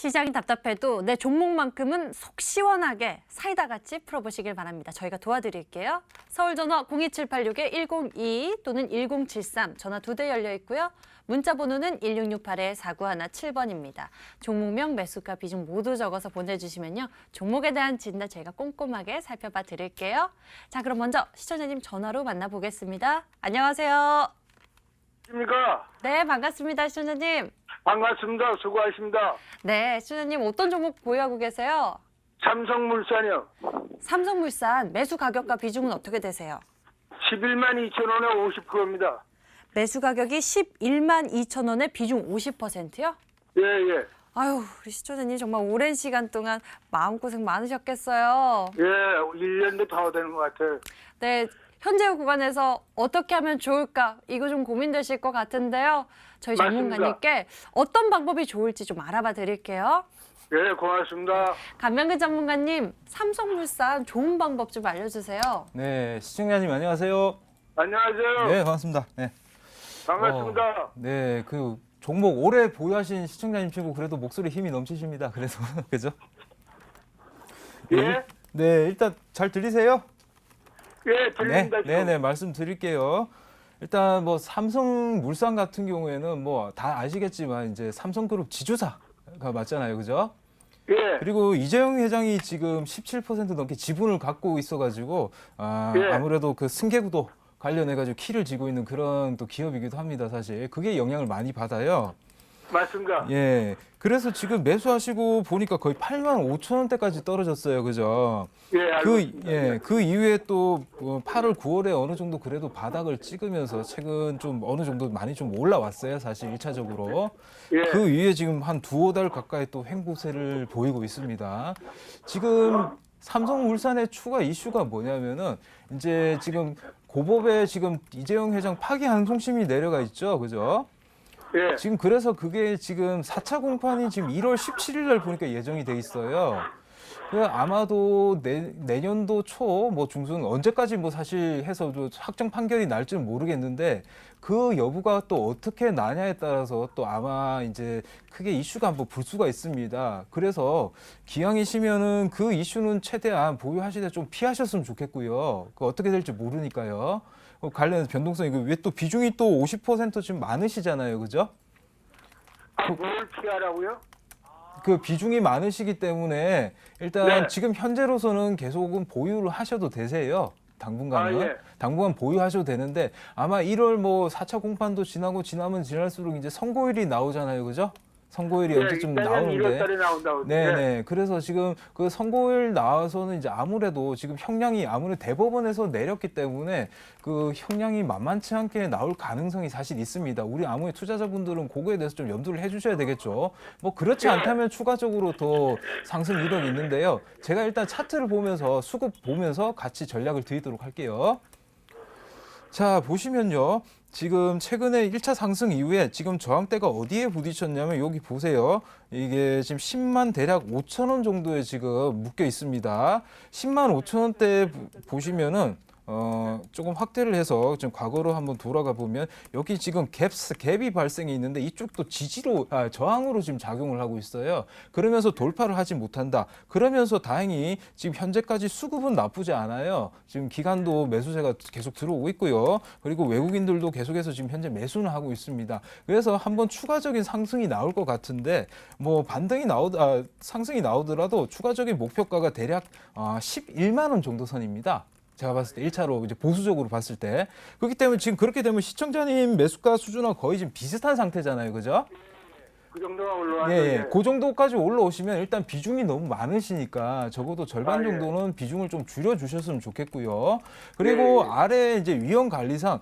시장이 답답해도 내 종목만큼은 속 시원하게 사이다같이 풀어보시길 바랍니다. 저희가 도와드릴게요. 서울전화 02786-1022 또는 1073 전화 2대 열려 있고요. 문자 번호는 1668-4917번입니다. 종목명, 매수가, 비중 모두 적어서 보내주시면요. 종목에 대한 진단 저희가 꼼꼼하게 살펴봐 드릴게요. 자, 그럼 먼저 시청자님 전화로 만나보겠습니다. 안녕하세요. 안녕하십니까? 네, 반갑습니다, 시청자님. 반갑습니다. 수고하십니다. 네, 시청자님 어떤 종목 보유하고 계세요? 삼성물산이요. 삼성물산 매수 가격과 비중은 어떻게 되세요? 11만 2천 원에 50%입니다. 매수 가격이 11만 2천 원에 비중 50%요? 예, 예. 아유, 우리 시청자님 정말 오랜 시간 동안 마음고생 많으셨겠어요. 예, 1년도 더 되는 것 같아요. 네, 현재 구간에서 어떻게 하면 좋을까? 이거 좀 고민되실 것 같은데요. 저희 맞습니다. 전문가님께 어떤 방법이 좋을지 좀 알아봐 드릴게요. 예, 고맙습니다. 간명근 전문가님, 삼성물산 좋은 방법 좀 알려주세요. 네, 시청자님 안녕하세요. 안녕하세요. 네, 반갑습니다. 네. 반갑습니다. 네, 그 종목 오래 보유하신 시청자님 치고 그래도 목소리 힘이 넘치십니다. 그래서 그죠? 예? 네, 일단 잘 들리세요? 예, 들립니다. 네, 말씀드릴게요. 일단 뭐 삼성물산 같은 경우에는 뭐 다 아시겠지만 이제 삼성그룹 지주사가 맞잖아요, 그죠? 예, 그리고 이재용 회장이 지금 17% 넘게 지분을 갖고 있어가지고 예. 아무래도 그 승계구도 관련해가지고 키를 쥐고 있는 그런 또 기업이기도 합니다, 사실. 그게 영향을 많이 받아요. 맞습니다. 예. 그래서 지금 매수하시고 보니까 거의 8만 5천 원대까지 떨어졌어요, 그죠? 예, 알고 있습니다. 그 이후에 또 8월, 9월에 어느 정도 그래도 바닥을 찍으면서 최근 좀 어느 정도 많이 좀 올라왔어요, 사실 1차적으로. 예. 그 이후에 지금 한 두어 달 가까이 또 횡보세를 보이고 있습니다. 지금 삼성물산의 추가 이슈가 뭐냐면은 이제 지금 고법에 지금 이재용 회장 파기 항소심이 내려가 있죠, 그죠? 예, 지금 그래서 그게 지금 4차 공판이 지금 1월 17일 날 보니까 예정이 돼 있어요. 아마도 내년도 초 뭐 중순 언제까지 뭐 사실 해서 확정 판결이 날지는 모르겠는데 그 여부가 또 어떻게 나냐에 따라서 또 아마 이제 크게 이슈가 한번 불 수가 있습니다. 그래서 기왕이시면은 그 이슈는 최대한 보유하시되 좀 피하셨으면 좋겠고요. 그 어떻게 될지 모르니까요. 관련해서 변동성이 왜 또 비중이 또 50% 지금 많으시잖아요, 그죠? 뭘 피하라고요? 그 비중이 많으시기 때문에 일단 네. 지금 현재로서는 계속은 보유를 하셔도 되세요. 당분간은. 아, 예. 당분간 보유하셔도 되는데 아마 1월 뭐 4차 공판도 지나면 지날수록 이제 선고일이 나오잖아요, 그죠? 선고일이 언제쯤 내년 나오는데. 1월 달에 나온다고. 네네. 그래서 지금 그 선고일 나와서는 이제 아무래도 지금 형량이 아무래도 대법원에서 내렸기 때문에 그 형량이 만만치 않게 나올 가능성이 사실 있습니다. 우리 아무리 투자자분들은 그거에 대해서 좀 염두를 해주셔야 되겠죠. 뭐 그렇지 않다면 추가적으로 더 상승 이력이 있는데요. 제가 일단 차트를 보면서 수급 보면서 같이 전략을 드리도록 할게요. 자, 보시면요. 지금 최근에 1차 상승 이후에 지금 저항대가 어디에 부딪혔냐면 여기 보세요. 이게 지금 10만 대략 5천 원 정도에 지금 묶여 있습니다. 10만 5천 원대 보시면은 조금 확대를 해서 지금 과거로 한번 돌아가 보면 여기 지금 갭이 발생이 있는데 이쪽도 저항으로 지금 작용을 하고 있어요. 그러면서 돌파를 하지 못한다. 그러면서 다행히 지금 현재까지 수급은 나쁘지 않아요. 지금 기관도 매수세가 계속 들어오고 있고요. 그리고 외국인들도 계속해서 지금 현재 매수는 하고 있습니다. 그래서 한번 추가적인 상승이 나올 것 같은데 뭐 상승이 나오더라도 추가적인 목표가가 대략 11만 원 정도 선입니다. 제가 봤을 때 1차로 이제 보수적으로 봤을 때 그렇기 때문에 지금 그렇게 되면 시청자님 매수가 수준하고 거의 지금 비슷한 상태잖아요, 그죠? 그 정도가 올라왔는데. 예. 그 정도까지 올라오시면 일단 비중이 너무 많으시니까 적어도 절반 예. 정도는 비중을 좀 줄여 주셨으면 좋겠고요. 그리고 예. 아래 이제 위험 관리상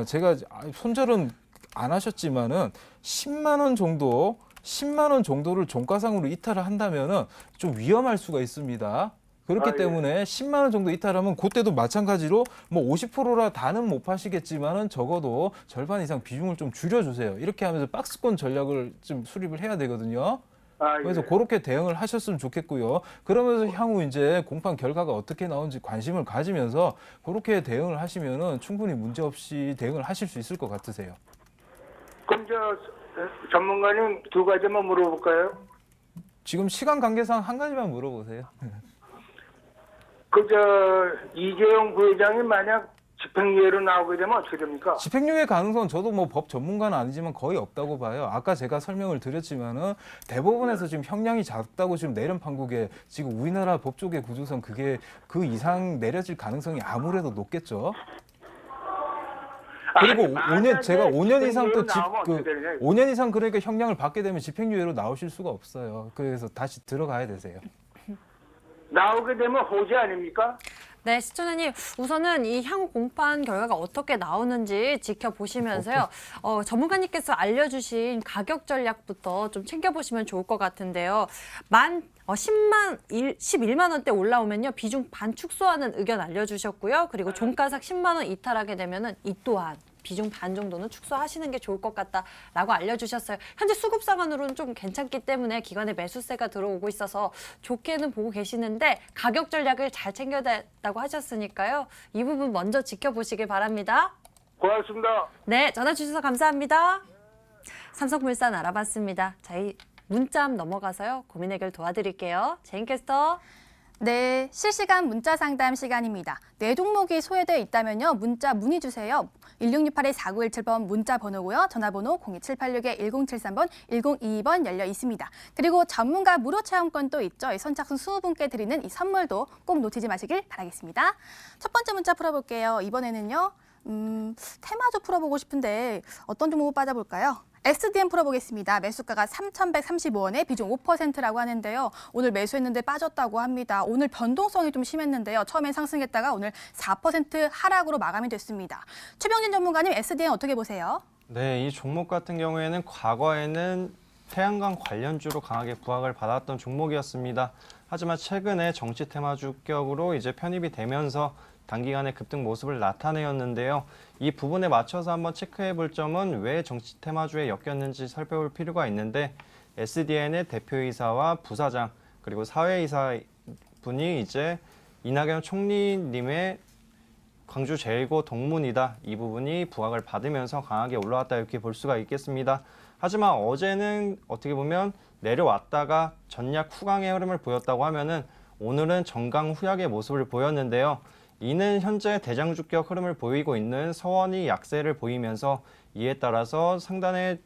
제가 손절은 안 하셨지만은 10만 원 정도를 종가상으로 이탈을 한다면은 좀 위험할 수가 있습니다. 그렇기 예. 때문에 10만 원 정도 이탈하면 그때도 마찬가지로 뭐 50%라 다는 못 파시겠지만은 적어도 절반 이상 비중을 좀 줄여주세요. 이렇게 하면서 박스권 전략을 좀 수립을 해야 되거든요. 그래서 예. 그렇게 대응을 하셨으면 좋겠고요. 그러면서 향후 이제 공판 결과가 어떻게 나오는지 관심을 가지면서 그렇게 대응을 하시면은 충분히 문제 없이 대응을 하실 수 있을 것 같으세요. 그럼 전문가님 두 가지만 물어볼까요? 지금 시간 관계상 한 가지만 물어보세요. 이재용 부회장이 만약 집행유예로 나오게 되면 어떻게 됩니까? 집행유예 가능성은 저도 뭐 법 전문가는 아니지만 거의 없다고 봐요. 아까 제가 설명을 드렸지만은 대법원에서 지금 형량이 작다고 지금 내린 판국에 지금 우리나라 법조계 구조상 그게 그 이상 내려질 가능성이 아무래도 높겠죠. 그리고 5년 제가 5년 이상 또 5년 이상 그러니까 형량을 받게 되면 집행유예로 나오실 수가 없어요. 그래서 다시 들어가야 되세요. 나오게 되면 호재 아닙니까? 네, 시청자님 우선은 이 향후 공판 결과가 어떻게 나오는지 지켜보시면서요. 전문가님께서 알려주신 가격 전략부터 좀 챙겨보시면 좋을 것 같은데요. 11만 원대 올라오면요. 비중 반 축소하는 의견 알려주셨고요. 그리고 종가삭 10만 원 이탈하게 되면은 이 또한 비중 반 정도는 축소하시는 게 좋을 것 같다라고 알려주셨어요. 현재 수급 상황으로는 좀 괜찮기 때문에 기관에 매수세가 들어오고 있어서 좋게는 보고 계시는데 가격 전략을 잘 챙겨야 된다고 하셨으니까요. 이 부분 먼저 지켜보시길 바랍니다. 고맙습니다. 네, 전화 주셔서 감사합니다. 삼성물산 알아봤습니다. 자, 이 문자 넘어가서요. 고민 해결 도와드릴게요. 제인캐스터. 네, 실시간 문자 상담 시간입니다. 네 종목이 소외되어 있다면요. 문자 문의 주세요. 1668-4917번 문자 번호고요. 전화번호 02786-1073번, 1022번 열려 있습니다. 그리고 전문가 무료 체험권도 있죠. 이 선착순 20분께 드리는 이 선물도 꼭 놓치지 마시길 바라겠습니다. 첫 번째 문자 풀어볼게요. 이번에는요. 테마주 풀어보고 싶은데 어떤 종목을 빠져볼까요? SDN 풀어보겠습니다. 매수가가 3,135원에 비중 5%라고 하는데요. 오늘 매수했는데 빠졌다고 합니다. 오늘 변동성이 좀 심했는데요. 처음엔 상승했다가 오늘 4% 하락으로 마감이 됐습니다. 최병진 전문가님, SDN 어떻게 보세요? 네, 이 종목 같은 경우에는 과거에는 태양광 관련주로 강하게 부각을 받았던 종목이었습니다. 하지만 최근에 정치 테마 주격으로 이제 편입이 되면서 단기간에 급등 모습을 나타내었는데요. 이 부분에 맞춰서 한번 체크해 볼 점은 왜 정치 테마주에 엮였는지 살펴볼 필요가 있는데 SDN의 대표이사와 부사장 그리고 사회이사 분이 이제 이낙연 총리님의 광주 제1고 동문이다. 이 부분이 부각을 받으면서 강하게 올라왔다 이렇게 볼 수가 있겠습니다. 하지만 어제는 어떻게 보면 내려왔다가 전략 후강의 흐름을 보였다고 하면은 오늘은 정강 후약의 모습을 보였는데요. 이는 현재 대장주격 흐름을 보이고 있는 서원이 약세를 보이면서 이에 따라서 상단에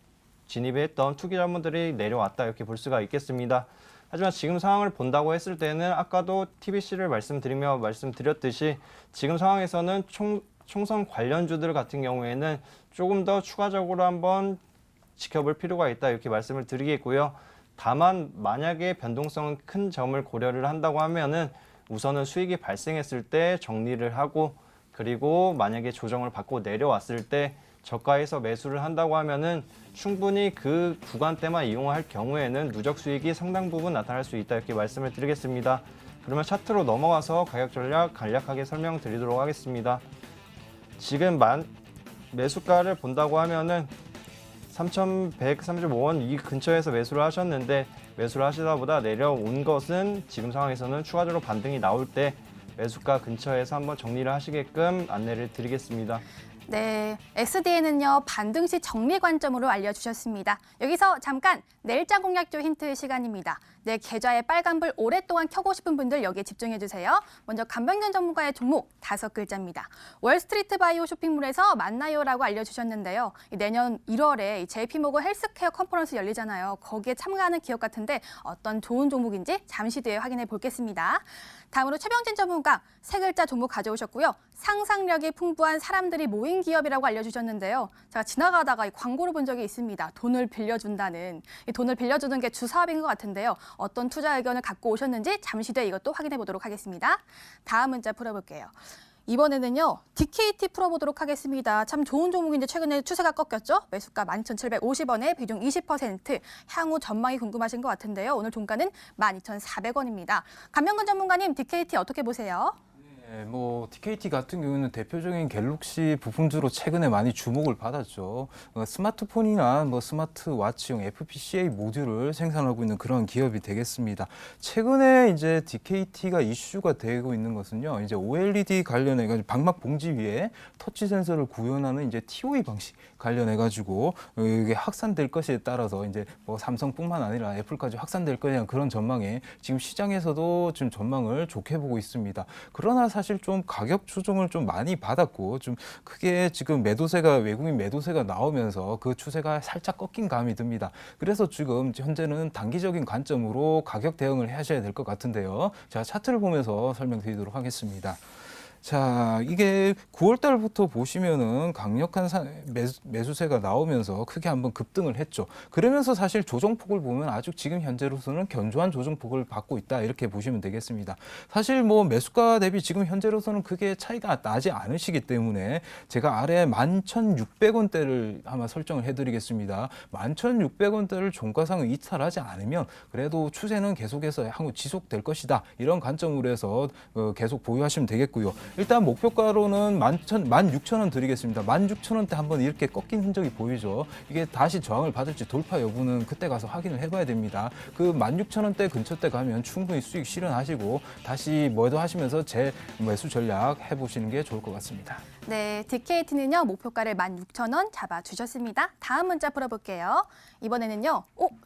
진입했던 투기자분들이 내려왔다 이렇게 볼 수가 있겠습니다. 하지만 지금 상황을 본다고 했을 때는 아까도 TBC를 말씀드렸듯이 지금 상황에서는 총선 관련주들 같은 경우에는 조금 더 추가적으로 한번 지켜볼 필요가 있다 이렇게 말씀을 드리겠고요. 다만 만약에 변동성 큰 점을 고려를 한다고 하면은 우선은 수익이 발생했을 때 정리를 하고 그리고 만약에 조정을 받고 내려왔을 때 저가에서 매수를 한다고 하면은 충분히 그 구간대만 이용할 경우에는 누적 수익이 상당 부분 나타날 수 있다 이렇게 말씀을 드리겠습니다. 그러면 차트로 넘어가서 가격 전략 간략하게 설명드리도록 하겠습니다. 지금 매수가를 본다고 하면은 3,135원 이 근처에서 매수를 하셨는데 매수를 하시다 보다 내려온 것은 지금 상황에서는 추가적으로 반등이 나올 때 매수가 근처에서 한번 정리를 하시게끔 안내를 드리겠습니다. 네, SDN은요 반등 시 정리 관점으로 알려주셨습니다. 여기서 잠깐 내일장 공략조 힌트 시간입니다. 내 계좌에 빨간불 오랫동안 켜고 싶은 분들 여기에 집중해주세요. 먼저 간병견 전문가의 종목 5글자입니다. 월스트리트 바이오 쇼핑몰에서 만나요라고 알려주셨는데요. 내년 1월에 JP모건 헬스케어 컨퍼런스 열리잖아요. 거기에 참가하는 기업 같은데 어떤 좋은 종목인지 잠시 뒤에 확인해 보겠습니다. 다음으로 최병진 전문가 3글자 종목 가져오셨고요. 상상력이 풍부한 사람들이 모인 기업이라고 알려주셨는데요. 제가 지나가다가 이 광고를 본 적이 있습니다. 돈을 빌려준다는. 이 돈을 빌려주는 게 주사업인 것 같은데요. 어떤 투자 의견을 갖고 오셨는지 잠시 뒤에 이것도 확인해 보도록 하겠습니다. 다음 문자 풀어볼게요. 이번에는요. DKT 풀어보도록 하겠습니다. 참 좋은 종목인데 최근에 추세가 꺾였죠. 매수가 12,750원에 비중 20%. 향후 전망이 궁금하신 것 같은데요. 오늘 종가는 12,400원입니다. 간병근 전문가님 DKT 어떻게 보세요? 네, 네, 뭐 TKT 같은 경우는 대표적인 갤럭시 부품주로 최근에 많이 주목을 받았죠. 스마트폰이나 뭐 스마트워치용 FPGA 모듈을 생산하고 있는 그런 기업이 되겠습니다. 최근에 이제 TKT가 이슈가 되고 있는 것은요, 이제 OLED 관련해 가지고 방막 봉지 위에 터치 센서를 구현하는 이제 TOE 방식 관련해 가지고 이게 확산될 것에 따라서 이제 뭐 삼성뿐만 아니라 애플까지 확산될 거냐 그런 전망에 지금 시장에서도 지금 전망을 좋게 보고 있습니다. 그러나 사실 좀 가격 조정을 좀 많이 받았고 좀 크게 지금 매도세가 외국인 매도세가 나오면서 그 추세가 살짝 꺾인 감이 듭니다. 그래서 지금 현재는 단기적인 관점으로 가격 대응을 하셔야 될 것 같은데요. 자, 차트를 보면서 설명드리도록 하겠습니다. 자, 이게 9월 달부터 보시면은 강력한 매수세가 나오면서 크게 한번 급등을 했죠. 그러면서 사실 조정폭을 보면 아주 지금 현재로서는 견조한 조정폭을 받고 있다 이렇게 보시면 되겠습니다. 사실 뭐 매수가 대비 지금 현재로서는 크게 차이가 나지 않으시기 때문에 제가 아래 11,600원대를 아마 설정을 해드리겠습니다. 11,600원대를 종가상을 이탈하지 않으면 그래도 추세는 계속해서 향후 지속될 것이다. 이런 관점으로 해서 계속 보유하시면 되겠고요. 일단 목표가로는 16,000원 드리겠습니다. 16,000원대 한번 이렇게 꺾인 흔적이 보이죠. 이게 다시 저항을 받을지 돌파 여부는 그때 가서 확인을 해봐야 됩니다. 그 16,000원대 근처 때 가면 충분히 수익 실현하시고 다시 매도하시면서 재매수 전략 해보시는 게 좋을 것 같습니다. 네, DKT는요, 목표가를 16,000원 잡아주셨습니다. 다음 문자 풀어볼게요. 이번에는요,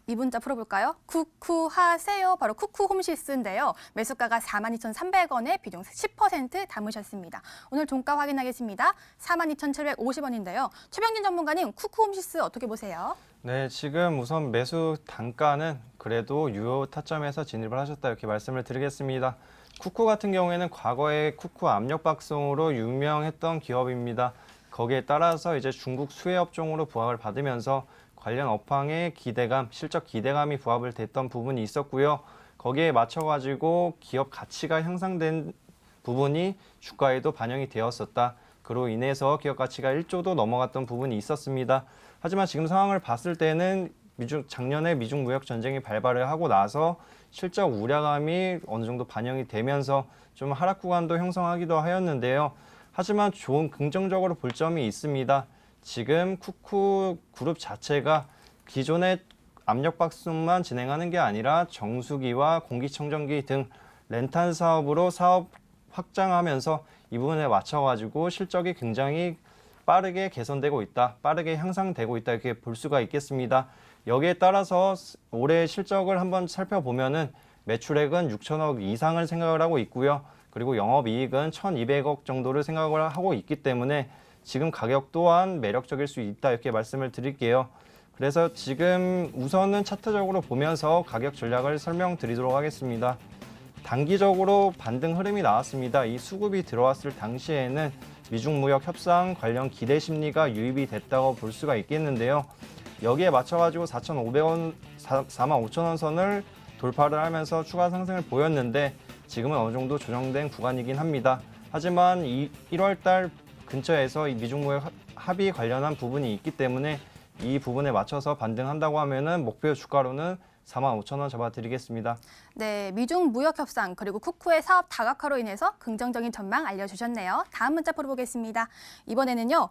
이 문자 풀어볼까요? 쿠쿠하세요. 바로 쿠쿠홈시스인데요. 매수가가 42,300원에 비중 10% 담으셨습니다. 오늘 종가 확인하겠습니다. 42,750원인데요. 최병진 전문가님, 쿠쿠홈시스 어떻게 보세요? 네, 지금 우선 매수 단가는 그래도 유효 타점에서 진입을 하셨다 이렇게 말씀을 드리겠습니다. 쿠쿠 같은 경우에는 과거에 쿠쿠 압력박송으로 유명했던 기업입니다. 거기에 따라서 이제 중국 수혜 업종으로 부합을 받으면서 관련 업황의 기대감, 실적 기대감이 부합을 됐던 부분이 있었고요. 거기에 맞춰가지고 기업 가치가 향상된 부분이 주가에도 반영이 되었었다. 그로 인해서 기업 가치가 1조도 넘어갔던 부분이 있었습니다. 하지만 지금 상황을 봤을 때는 작년에 미중 무역 전쟁이 발발을 하고 나서 실적 우려감이 어느 정도 반영이 되면서 좀 하락 구간도 형성하기도 하였는데요. 하지만 좋은 긍정적으로 볼 점이 있습니다. 지금 쿠쿠 그룹 자체가 기존의 압력박송만 진행하는 게 아니라 정수기와 공기청정기 등 렌탈 사업으로 사업 확장하면서 이 부분에 맞춰가지고 실적이 굉장히 빠르게 개선되고 있다, 빠르게 향상되고 있다 이렇게 볼 수가 있겠습니다. 여기에 따라서 올해 실적을 한번 살펴보면은 매출액은 6천억 이상을 생각을 하고 있고요. 그리고 영업이익은 1,200억 정도를 생각을 하고 있기 때문에 지금 가격 또한 매력적일 수 있다 이렇게 말씀을 드릴게요. 그래서 지금 우선은 차트적으로 보면서 가격 전략을 설명드리도록 하겠습니다. 단기적으로 반등 흐름이 나왔습니다. 이 수급이 들어왔을 당시에는 미중 무역 협상 관련 기대 심리가 유입이 됐다고 볼 수가 있겠는데요. 여기에 맞춰가지고 4,500원, 45,000원 선을 돌파를 하면서 추가 상승을 보였는데 지금은 어느 정도 조정된 구간이긴 합니다. 하지만 1월 달 근처에서 이 미중 무역 합의 관련한 부분이 있기 때문에 이 부분에 맞춰서 반등한다고 하면은 목표 주가로는 45,000원 잡아드리겠습니다. 네, 미중 무역 협상 그리고 쿠쿠의 사업 다각화로 인해서 긍정적인 전망 알려주셨네요. 다음 문자 풀어보겠습니다. 이번에는요,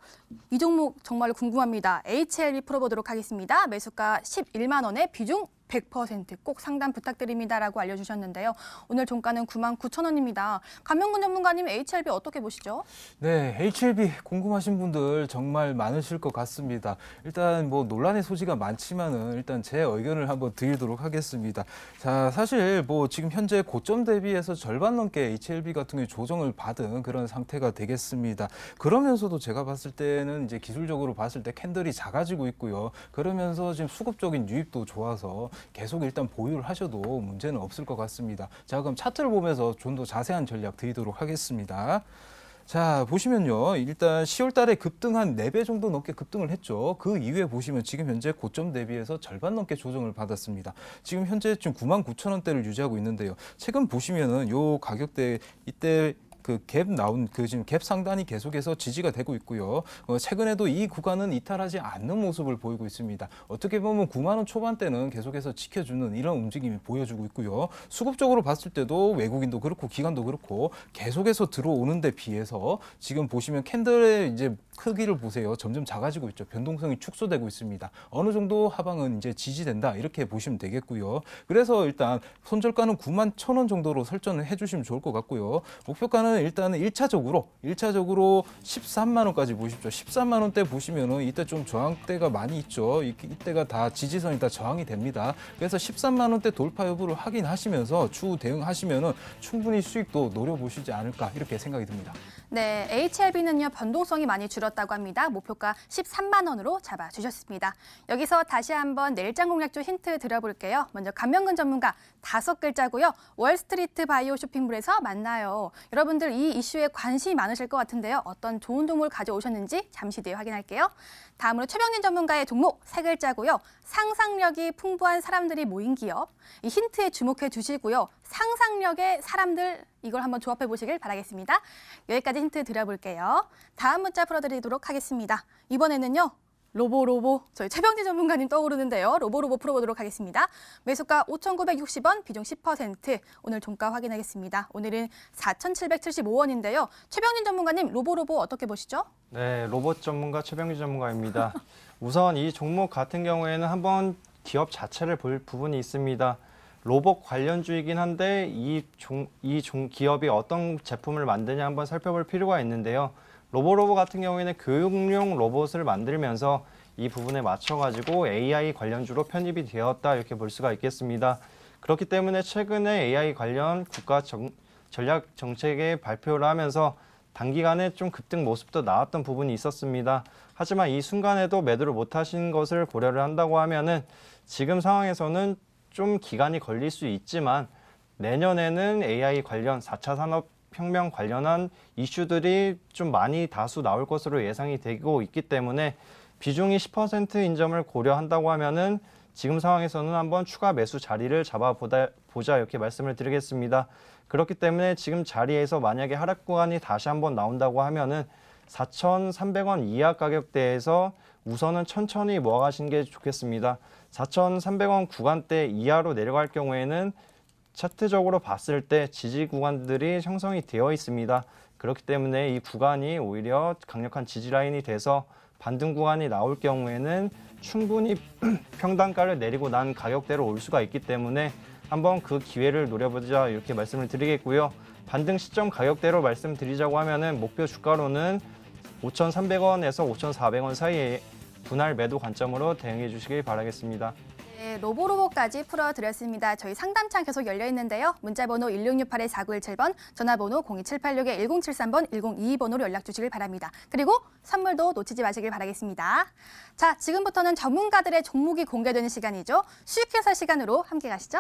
이 종목 정말 궁금합니다. HLB 풀어보도록 하겠습니다. 매수가 11만 원에 비중 100% 꼭 상담 부탁드립니다라고 알려주셨는데요. 오늘 종가는 99,000원입니다. 감명근 전문가님, HLB 어떻게 보시죠? 네, HLB 궁금하신 분들 정말 많으실 것 같습니다. 일단 뭐 논란의 소지가 많지만은 일단 제 의견을 한번 드리도록 하겠습니다. 자, 사실 뭐 지금 현재 고점 대비해서 절반 넘게 HLB 같은 경우에 조정을 받은 그런 상태가 되겠습니다. 그러면서도 제가 봤을 때는 이제 기술적으로 봤을 때 캔들이 작아지고 있고요. 그러면서 지금 수급적인 유입도 좋아서 계속 일단 보유를 하셔도 문제는 없을 것 같습니다. 자, 그럼 차트를 보면서 좀 더 자세한 전략 드리도록 하겠습니다. 자, 보시면요. 일단 10월 달에 급등 한 4배 정도 넘게 급등을 했죠. 그 이후에 보시면 지금 현재 고점 대비해서 절반 넘게 조정을 받았습니다. 지금 현재 좀 99,000원대를 유지하고 있는데요. 최근 보시면은 요 가격대 이때 그 갭 나온 그 지금 갭 상단이 계속해서 지지가 되고 있고요. 최근에도 이 구간은 이탈하지 않는 모습을 보이고 있습니다. 어떻게 보면 9만 원 초반대는 계속해서 지켜주는 이런 움직임이 보여주고 있고요. 수급적으로 봤을 때도 외국인도 그렇고 기관도 그렇고 계속해서 들어오는 데 비해서 지금 보시면 캔들의 이제 크기를 보세요. 점점 작아지고 있죠. 변동성이 축소되고 있습니다. 어느 정도 하방은 이제 지지된다 이렇게 보시면 되겠고요. 그래서 일단 손절가는 9만 1,000원 정도로 설정을 해주시면 좋을 것 같고요. 목표가는 일단은 1차적으로 13만 원까지 보십시오. 13만 원대 보시면은 이때 좀 저항대가 많이 있죠. 이때가 다 지지선이 다 저항이 됩니다. 그래서 13만 원대 돌파 여부를 확인하시면서 추후 대응하시면은 충분히 수익도 노려보시지 않을까 이렇게 생각이 듭니다. 네, HLB는요 변동성이 많이 줄었다고 합니다. 목표가 13만 원으로 잡아주셨습니다. 여기서 다시 한번 내일장 공략조 힌트 드려볼게요. 먼저 감명근 전문가 5글자고요. 월스트리트 바이오 쇼핑몰에서 만나요. 여러분들 이 이슈에 관심이 많으실 것 같은데요. 어떤 좋은 동물 가져오셨는지 잠시 뒤에 확인할게요. 다음으로 최병진 전문가의 종목 3글자고요. 상상력이 풍부한 사람들이 모인 기업. 이 힌트에 주목해 주시고요. 상상력의 사람들 이걸 한번 조합해 보시길 바라겠습니다. 여기까지 힌트 드려볼게요. 다음 문자 풀어드리도록 하겠습니다. 이번에는요. 로보 저희 최병진 전문가님 떠오르는데요. 로보 풀어보도록 하겠습니다. 매수가 5,960원, 비중 10%. 오늘 종가 확인하겠습니다. 오늘은 4,775원인데요. 최병진 전문가님 로보 어떻게 보시죠? 네, 로봇 전문가 최병진 전문가입니다. 우선 이 종목 같은 경우에는 한번 기업 자체를 볼 부분이 있습니다. 로봇 관련주이긴 한데 이 기업이 어떤 제품을 만드냐 한번 살펴볼 필요가 있는데요. 로보 같은 경우에는 교육용 로봇을 만들면서 이 부분에 맞춰가지고 AI 관련주로 편입이 되었다 이렇게 볼 수가 있겠습니다. 그렇기 때문에 최근에 AI 관련 국가 전략 정책에 발표를 하면서 단기간에 좀 급등 모습도 나왔던 부분이 있었습니다. 하지만 이 순간에도 매도를 못하신 것을 고려를 한다고 하면은 지금 상황에서는 좀 기간이 걸릴 수 있지만 내년에는 AI 관련 4차 산업혁명 관련한 이슈들이 좀 많이 다수 나올 것으로 예상이 되고 있기 때문에 비중이 10%인 점을 고려한다고 하면은 지금 상황에서는 한번 추가 매수 자리를 잡아보자 이렇게 말씀을 드리겠습니다. 그렇기 때문에 지금 자리에서 만약에 하락 구간이 다시 한번 나온다고 하면은 4,300원 이하 가격대에서 우선은 천천히 모아가시는 게 좋겠습니다. 4,300원 구간대 이하로 내려갈 경우에는 차트적으로 봤을 때 지지 구간들이 형성이 되어 있습니다. 그렇기 때문에 이 구간이 오히려 강력한 지지 라인이 돼서 반등 구간이 나올 경우에는 충분히 평단가를 내리고 난 가격대로 올 수가 있기 때문에 한번 그 기회를 노려보자 이렇게 말씀을 드리겠고요. 반등 시점 가격대로 말씀드리자고 하면은 목표 주가로는 5,300원에서 5,400원 사이에 분할 매도 관점으로 대응해 주시길 바라겠습니다. 네, 로보까지 풀어드렸습니다. 저희 상담창 계속 열려 있는데요. 문자번호 1668-4917번, 전화번호 02786-1073번, 1022번으로 연락 주시길 바랍니다. 그리고 선물도 놓치지 마시길 바라겠습니다. 자, 지금부터는 전문가들의 종목이 공개되는 시간이죠. 수익회사 시간으로 함께 가시죠.